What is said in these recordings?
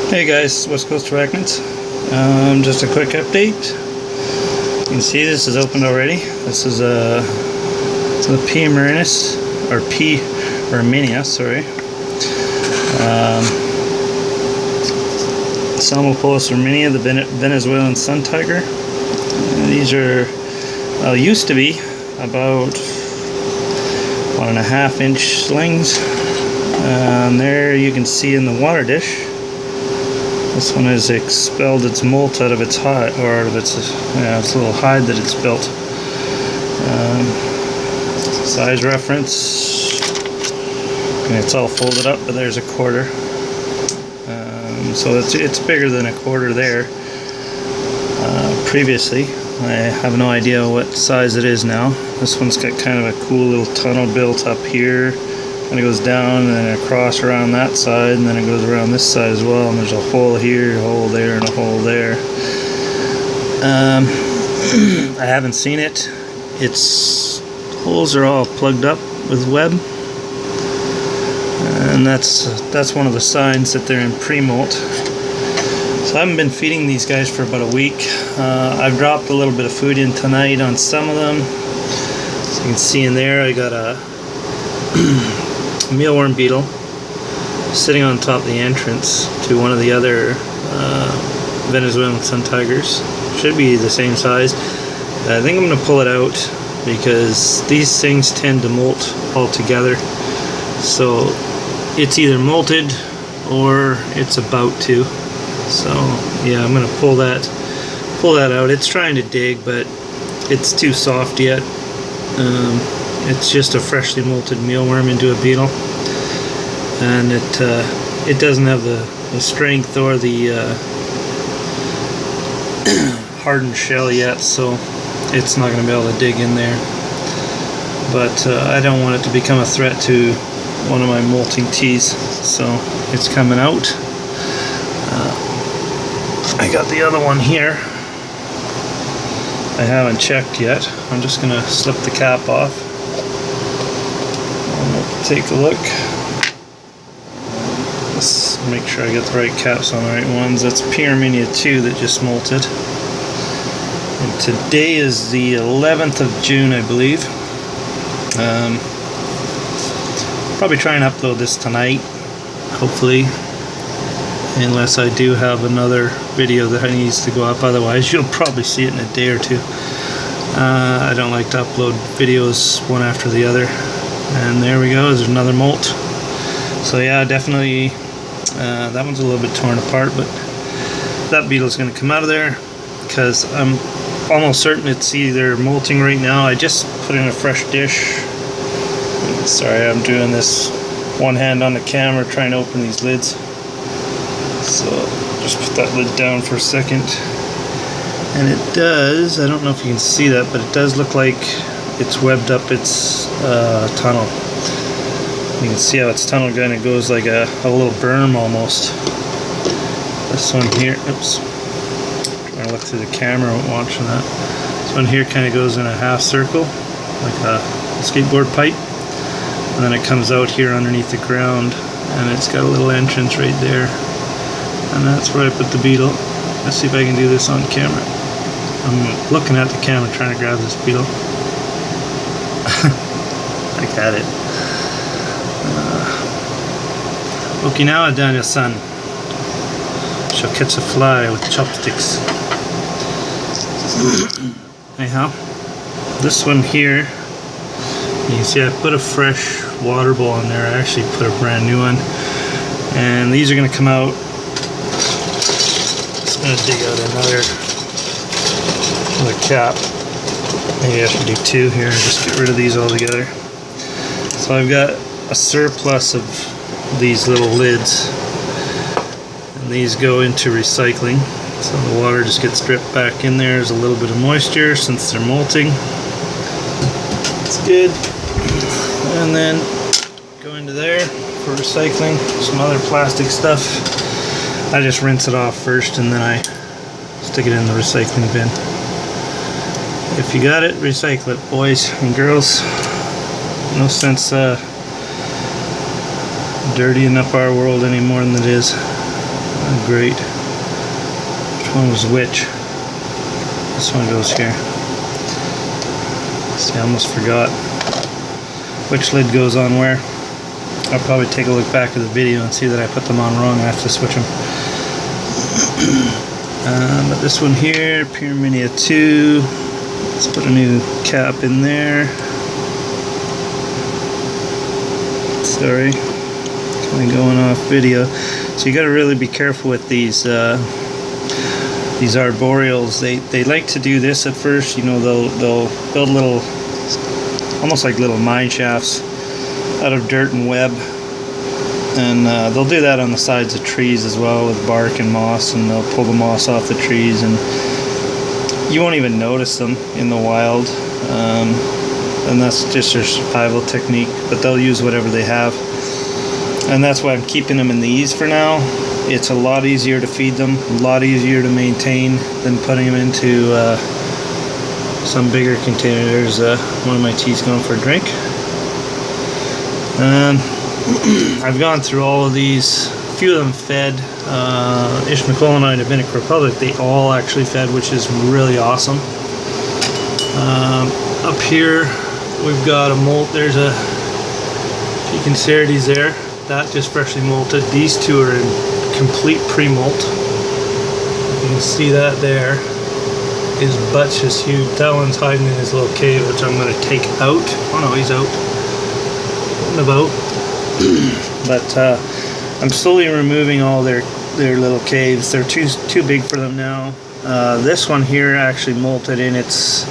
Hey guys, West Coast Arachnids. Just a quick update. You can see this is opened already. This is the P. Marinus, or P. irminia, sorry. Salmopolis irminia, the Venezuelan sun tiger. These are, well, used to be about 1.5 inch slings. There you can see in the water dish. This one has expelled its molt out of its hide, or out of its little hide that it's built. Size reference, and it's all folded up, but there's a quarter. So it's bigger than a quarter there. Previously, I have no idea what size it is now. This one's got kind of a cool little tunnel built up here. And it goes down and then across around that side, and then it goes around this side as well, and there's a hole here, a hole there, and a hole there. I haven't seen it. Its holes are all plugged up with web, and that's one of the signs that they're in pre-molt. So I haven't been feeding these guys for about a week. I've dropped a little bit of food in tonight on some of them. So you can see in there I got a mealworm beetle sitting on top of the entrance to one of the other Venezuelan sun tigers. Should be the same size. I think I'm going to pull it out because these things tend to molt all together. So it's either molted or it's about to. So yeah, I'm going to pull that out. It's trying to dig, but it's too soft yet. It's just a freshly molted mealworm into a beetle, and it doesn't have the strength or the hardened shell yet, so it's not going to be able to dig in there. But I don't want it to become a threat to one of my molting teas, so it's coming out. I got the other one here. I haven't checked yet. I'm just going to slip the cap off. Take a look. Let's make sure I get the right caps on the right ones. That's P. irminia 2 that just molted. And today is the 11th of June, I believe. Probably try and upload this tonight, hopefully. Unless I do have another video that needs to go up. Otherwise, you'll probably see it in a day or two. I don't like to upload videos one after the other. And there we go, there's another molt. So yeah, definitely that one's a little bit torn apart, but that beetle's going to come out of there because I'm almost certain it's either molting right now. I just put in a fresh dish. Sorry, I'm doing this one hand on the camera trying to open these lids. So just put that lid down for a second. And it does, I don't know if you can see that, but it does look like it's webbed up its tunnel. You can see how its tunnel kind of goes like a little berm almost. This one here, oops, trying to look through the camera watching that. This one here kind of goes in a half circle, like a skateboard pipe, and then it comes out here underneath the ground, and it's got a little entrance right there, and that's where I put the beetle. Let's see if I can do this on camera. I'm looking at the camera trying to grab this beetle. I got it. Okinawa Daniel-san shall catch a fly with chopsticks. Anyhow, this one here, you can see I put a fresh water bowl in there. I actually put a brand new one. And these are going to come out. Just going to dig out another cap. Maybe I should do two here and just get rid of these all together. So I've got a surplus of these little lids, and these go into recycling. So the water just gets dripped back in there. There's a little bit of moisture since they're molting. It's good. And then go into there for recycling. Some other plastic stuff. I just rinse it off first and then I stick it in the recycling bin. If you got it, recycle it, boys and girls. No sense dirtying up our world any more than it is. Oh, great. Which one was which? This one goes here. See, I almost forgot which lid goes on where. I'll probably take a look back at the video and see that I put them on wrong. I have to switch them. But this one here, Irminia 2. Let's put a new cap in there. Sorry, kind of going off video. So you got to really be careful with these arboreals. They like to do this at first. You know, they'll build little, almost like little mine shafts out of dirt and web, and they'll do that on the sides of trees as well with bark and moss, and they'll pull the moss off the trees, and you won't even notice them in the wild. And that's just their survival technique, but they'll use whatever they have, and that's why I'm keeping them in these for now. It's a lot easier to feed them, a lot easier to maintain than putting them into some bigger container. There's one of my teas going for a drink. I've gone through all of these. A few of them fed. Ishmael and Dominican Republic, they all actually fed, which is really awesome. Up here we've got a molt. There's a pecan Cerades there, that just freshly molted. These two are in complete pre-molt. You can see that there. His butt's just huge. That one's hiding in his little cave, which I'm going to take out. Oh no, he's out and about. But I'm slowly removing all their little caves. They're too big for them now. This one here actually molted in its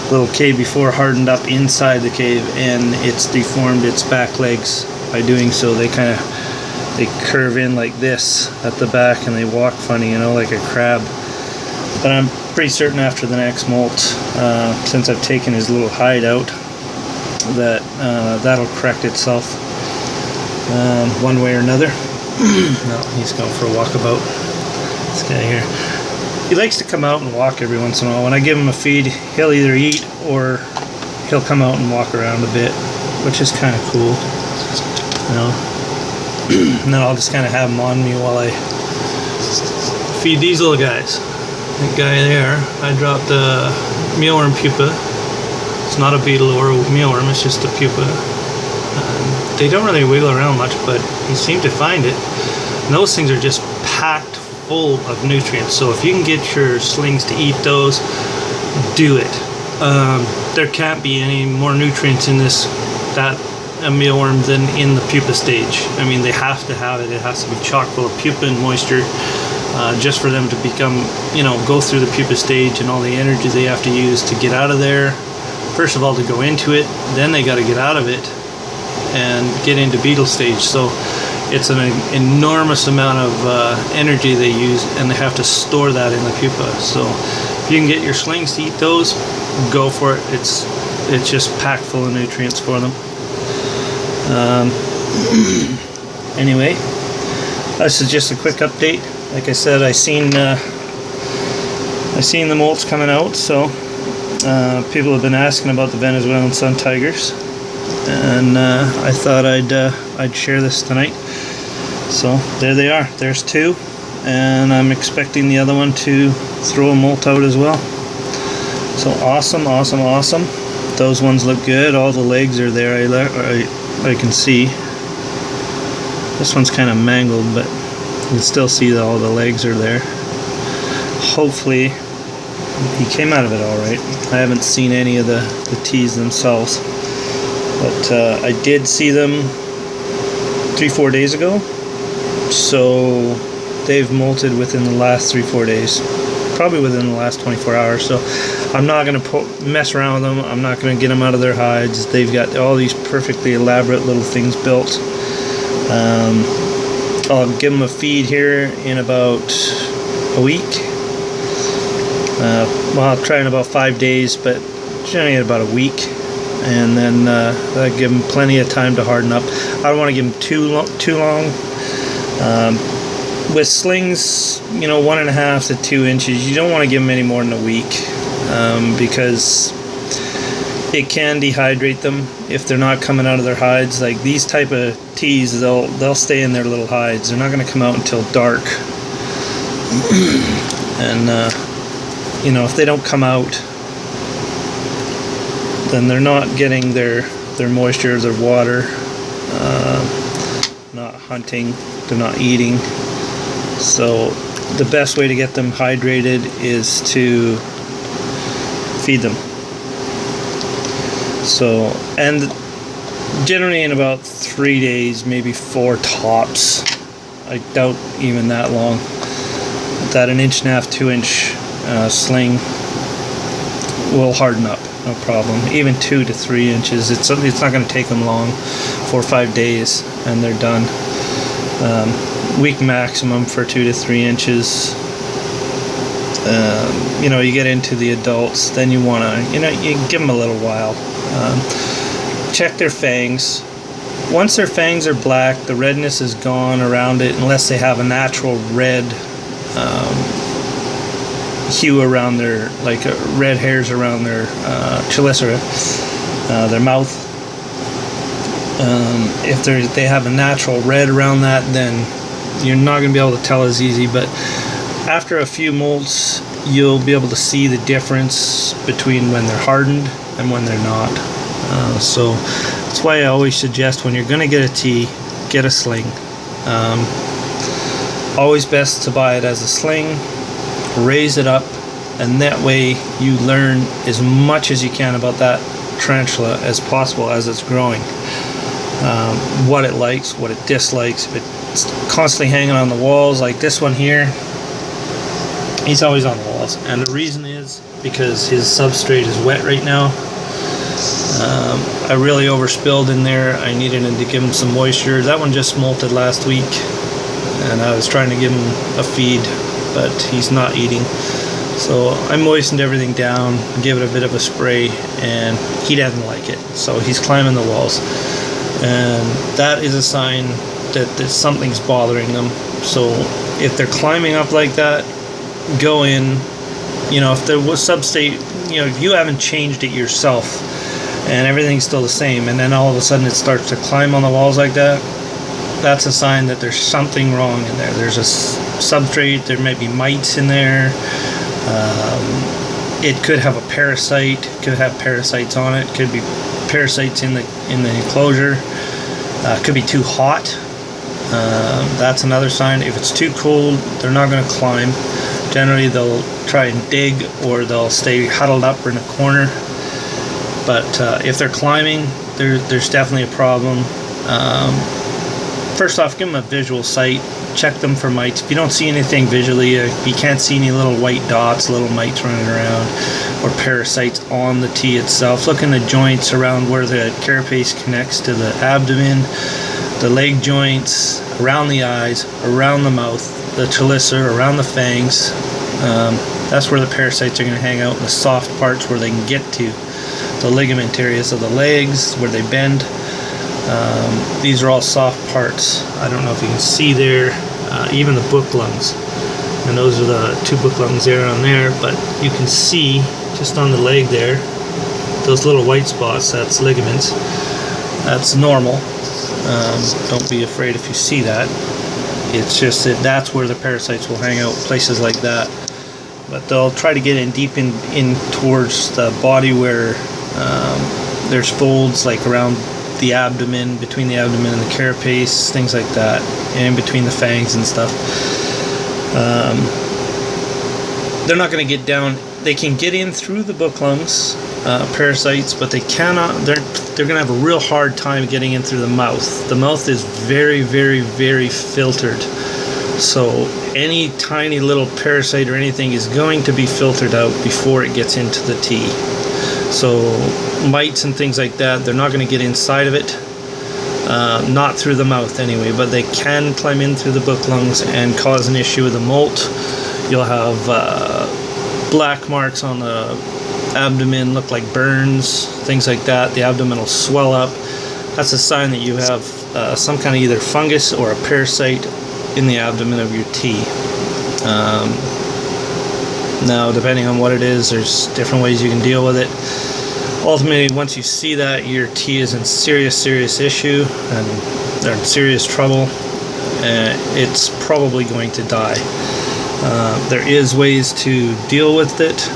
little cave before, hardened up inside the cave, and it's deformed its back legs by doing so. They curve in like this at the back, and they walk funny, you know, like a crab. But I'm pretty certain after the next molt, since I've taken his little hide out, that that'll correct itself one way or another. No, he's going for a walkabout. This guy here. He likes to come out and walk every once in a while. When I give him a feed, he'll either eat or he'll come out and walk around a bit, which is kind of cool, you know. And then I'll just kind of have him on me while I feed these little guys. That guy there, I dropped a mealworm pupa. It's not a beetle or a mealworm, it's just a pupa. They don't really wiggle around much, but he seemed to find it. And those things are just packed full of nutrients, so if you can get your slings to eat those, do it. There can't be any more nutrients in a mealworm than in the pupa stage. I mean, they have to have it. It has to be chock full of pupa and moisture, just for them to become, you know, go through the pupa stage and all the energy they have to use to get out of there. First of all, to go into it, then they got to get out of it and get into beetle stage. So it's an enormous amount of energy they use, and they have to store that in the pupa. So if you can get your slings to eat those, go for it. It's just packed full of nutrients for them. Anyway, this is just a quick update. Like I said, I seen the molts coming out, so people have been asking about the Venezuelan sun tigers, and I thought I'd share this tonight. So there they are. There's two, and I'm expecting the other one to throw a molt out as well. So awesome, awesome, awesome. Those ones look good. All the legs are there. I can see. This one's kind of mangled, but you can still see that all the legs are there. Hopefully he came out of it all right. I haven't seen any of the teas themselves, but I did see them 3-4 days ago. So they've molted within the last 3-4 days, probably within the last 24 hours. So I'm not going to mess around with them. I'm not going to get them out of their hides. They've got all these perfectly elaborate little things built. I'll give them a feed here in about a week. Well, I'll try in about 5 days, but generally in about a week. And then that'll give them plenty of time to harden up. I don't want to give them too long. With slings, you know, 1.5 to 2 inches, you don't want to give them any more than a week, because it can dehydrate them if they're not coming out of their hides. Like these type of teas, they'll stay in their little hides. They're not going to come out until dark. And you know, if they don't come out, then they're not getting their moisture, their water, not hunting, they're not eating. So the best way to get them hydrated is to feed them. So, and generally in about 3 days, maybe 4 tops, I doubt even that long, that 1.5 to 2 inch sling will harden up, no problem. Even 2 to 3 inches, it's not going to take them long, 4 or 5 days, and they're done. Week maximum for 2 to 3 inches. You know, you get into the adults, then you want to, you know, you give them a little while. Check their fangs. Once their fangs are black, the redness is gone around it, unless they have a natural red hue around their, like red hairs around their chelicera, their mouth. If they have a natural red around that, then you're not going to be able to tell as easy. But after a few molts, you'll be able to see the difference between when they're hardened and when they're not. So that's why I always suggest, when you're going to get a tea, get a sling. Always best to buy it as a sling, raise it up, and that way you learn as much as you can about that tarantula as possible as it's growing. What it likes, what it dislikes. If it's constantly hanging on the walls, like this one here, he's always on the walls, and the reason is because his substrate is wet right now. I really overspilled in there. I needed him to give him some moisture. That one just molted last week, and I was trying to give him a feed, but he's not eating. So I moistened everything down, gave it a bit of a spray, and he doesn't like it. So he's climbing the walls, and that is a sign that something's bothering them. So if they're climbing up like that, go in. You know, if there was substrate, you know, if you haven't changed it yourself and everything's still the same, and then all of a sudden it starts to climb on the walls like that, that's a sign that there's something wrong in there. There's a substrate, there may be mites in there. It could have a parasite, could have parasites on it, could be parasites in the enclosure. Could be too hot. That's another sign. If it's too cold, they're not going to climb. Generally they'll try and dig, or they'll stay huddled up in a corner. But if they're climbing, there's definitely a problem. First off, give them a visual sight. Check them for mites. If you don't see anything visually, if you can't see any little white dots, little mites running around, or parasites on the tea itself, look in the joints around where the carapace connects to the abdomen, the leg joints, around the eyes, around the mouth, the chelicera, around the fangs. That's where the parasites are going to hang out, in the soft parts where they can get to. The ligament areas of the legs, where they bend. These are all soft parts. I don't know if you can see there, even the book lungs. And those are the 2 book lungs there on there, but you can see just on the leg there, those little white spots, that's ligaments. That's normal. Don't be afraid if you see that. It's just that that's where the parasites will hang out, places like that. But they'll try to get in deep in towards the body where there's folds, like around the abdomen, between the abdomen and the carapace, things like that, and in between the fangs and stuff. They're not going to get down. They can get in through the book lungs, parasites, but they cannot. They're going to have a real hard time getting in through the mouth. The mouth is very, very, very filtered. So any tiny little parasite or anything is going to be filtered out before it gets into the tea. So mites and things like that, they're not going to get inside of it, not through the mouth anyway, but they can climb in through the book lungs and cause an issue with the molt. You'll have black marks on the abdomen, look like burns, things like that. The abdomen will swell up. That's a sign that you have some kind of either fungus or a parasite in the abdomen of your tea. Now, depending on what it is, there's different ways you can deal with it. Ultimately, once you see that, your tea is in serious issue, and they're in serious trouble, it's probably going to die. There is ways to deal with it,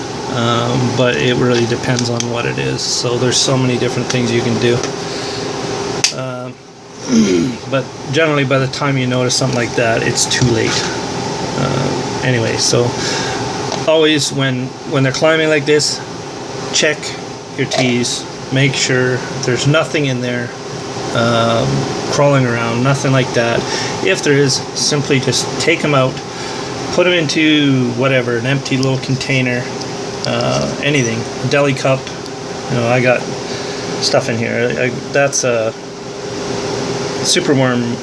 but it really depends on what it is. So there's so many different things you can do. But generally by the time you notice something like that, it's too late. Anyway, so always when they're climbing like this, check your tees, make sure there's nothing in there crawling around, nothing like that. If there is, simply just take them out, put them into whatever, an empty little container, anything, a deli cup. You know, I got stuff in here. That's a superworm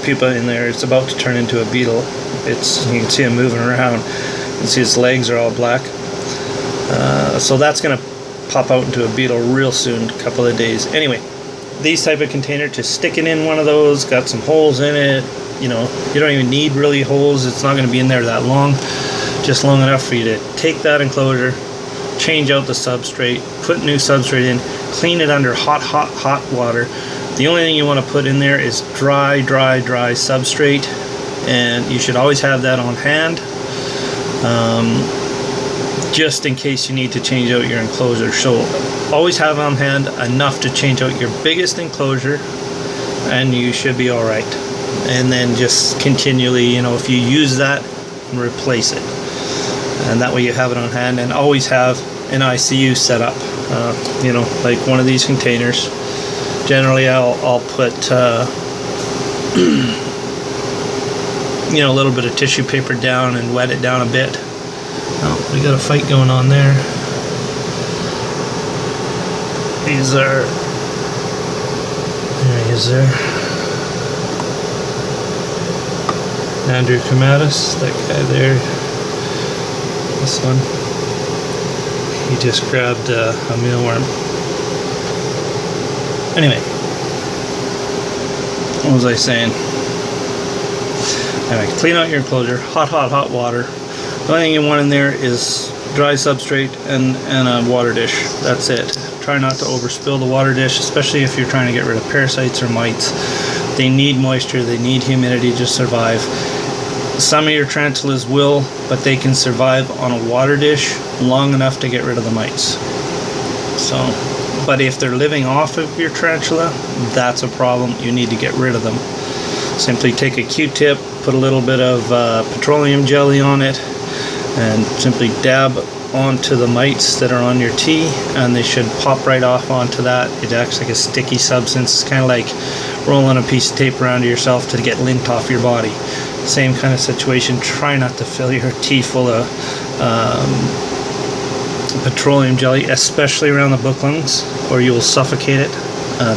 pupa in there. It's about to turn into a beetle. You can see him moving around. You can see his legs are all black. So that's going to pop out into a beetle real soon, a couple of days. Anyway, these type of container, just stick it in one of those, got some holes in it. You know, you don't even need really holes. It's not going to be in there that long, just long enough for you to take that enclosure, change out the substrate, put new substrate in, clean it under hot water. The only thing you want to put in there is dry substrate, and you should always have that on hand, just in case you need to change out your enclosure. So always have on hand enough to change out your biggest enclosure, and you should be all right. And then just continually, you know, if you use that, replace it, and that way you have it on hand. And always have an ICU set up, you know, like one of these containers. Generally I'll put you know, a little bit of tissue paper down and wet it down a bit. Oh, we got a fight going on there. These are, there he is there. Andrew Camatis, that guy there. This one. He just grabbed a mealworm. Anyway, what was I saying? Anyway, clean out your enclosure. Hot water. The only thing you want in there is dry substrate and a water dish. That's it. Try not to overspill the water dish, especially if you're trying to get rid of parasites or mites. They need moisture, they need humidity to survive. Some of your tarantulas will, but they can survive on a water dish long enough to get rid of the mites. So, but if they're living off of your tarantula, that's a problem. You need to get rid of them. Simply take a Q-tip, put a little bit of petroleum jelly on it, and simply dab onto the mites that are on your tee, and they should pop right off onto that. It acts like a sticky substance. It's kind of like rolling a piece of tape around yourself to get lint off your body. Same kind of situation. Try not to fill your tee full of petroleum jelly, especially around the booklungs, or you will suffocate it.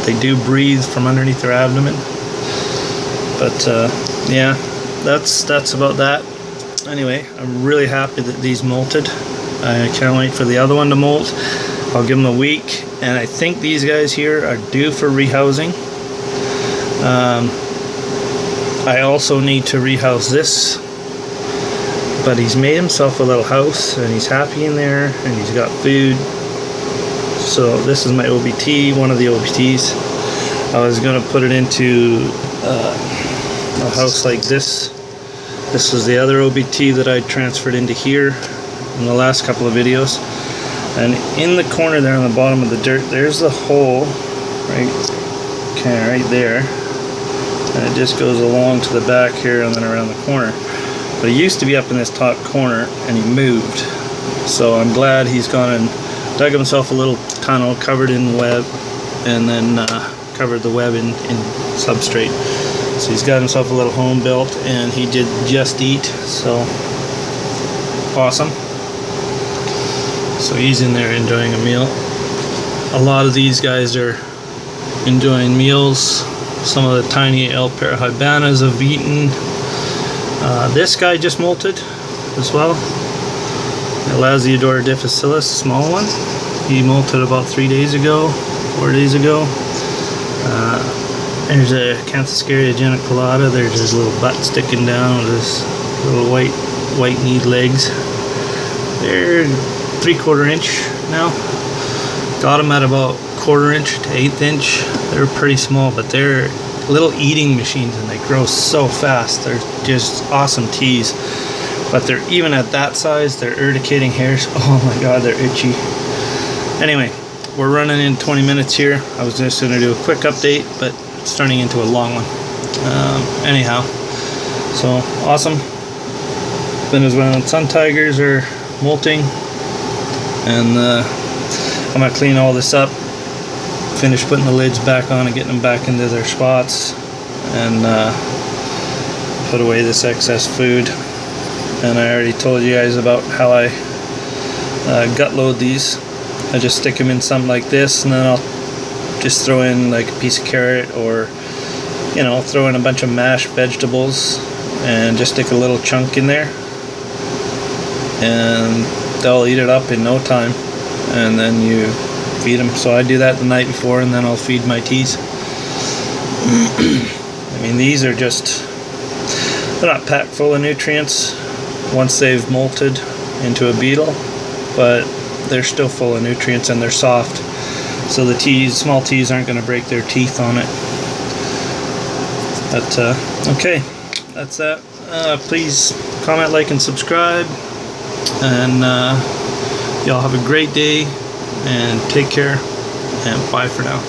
They do breathe from underneath their abdomen. But yeah, that's about that. Anyway, I'm really happy that these molted. I can't wait for the other one to molt. I'll give them a week, and I think these guys here are due for rehousing. I also need to rehouse this, but he's made himself a little house, and he's happy in there, and he's got food. So this is my OBT, one of the OBTs. I was going to put it into a house like this. This was the other OBT that I transferred into here in the last couple of videos. And in the corner there on the bottom of the dirt, there's the hole, right there. And it just goes along to the back here and then around the corner. But he used to be up in this top corner, and he moved. So I'm glad he's gone and dug himself a little tunnel, covered in web, and then covered the web in substrate. So he's got himself a little home built, and he did just eat. So awesome. So he's in there enjoying a meal. A lot of these guys are enjoying meals. Some of the tiny El Parahibanas have eaten. This guy just molted as well. Elasiodora difficilis, small one. He molted about 3 days ago, 4 days ago. There's a Canthoscaria geniculata. There's his little butt sticking down with his little white-kneed legs. They're 3/4 inch now. Got them at about 1/4 inch to 1/8 inch. They're pretty small, but they're little eating machines, and they grow so fast. They're just awesome teas. But they're even at that size, they're urticating hairs. Oh my god, they're itchy. Anyway, we're running in 20 minutes here. I was just going to do a quick update, but it's turning into a long one. Anyhow, so awesome. Venezuelan sun tigers are molting, and I'm going to clean all this up, finish putting the lids back on and getting them back into their spots, and put away this excess food. And I already told you guys about how I gut load these. I just stick them in something like this, and then I'll just throw in like a piece of carrot, or you know, throw in a bunch of mashed vegetables and just stick a little chunk in there, and they'll eat it up in no time. And then you feed them. So I do that the night before, and then I'll feed my teas. I mean, these are just, they're not packed full of nutrients once they've molted into a beetle, but they're still full of nutrients, and they're soft, so the teas, small teas, aren't going to break their teeth on it. But okay, that's that. Please comment, like, and subscribe, and y'all have a great day, and take care, and bye for now.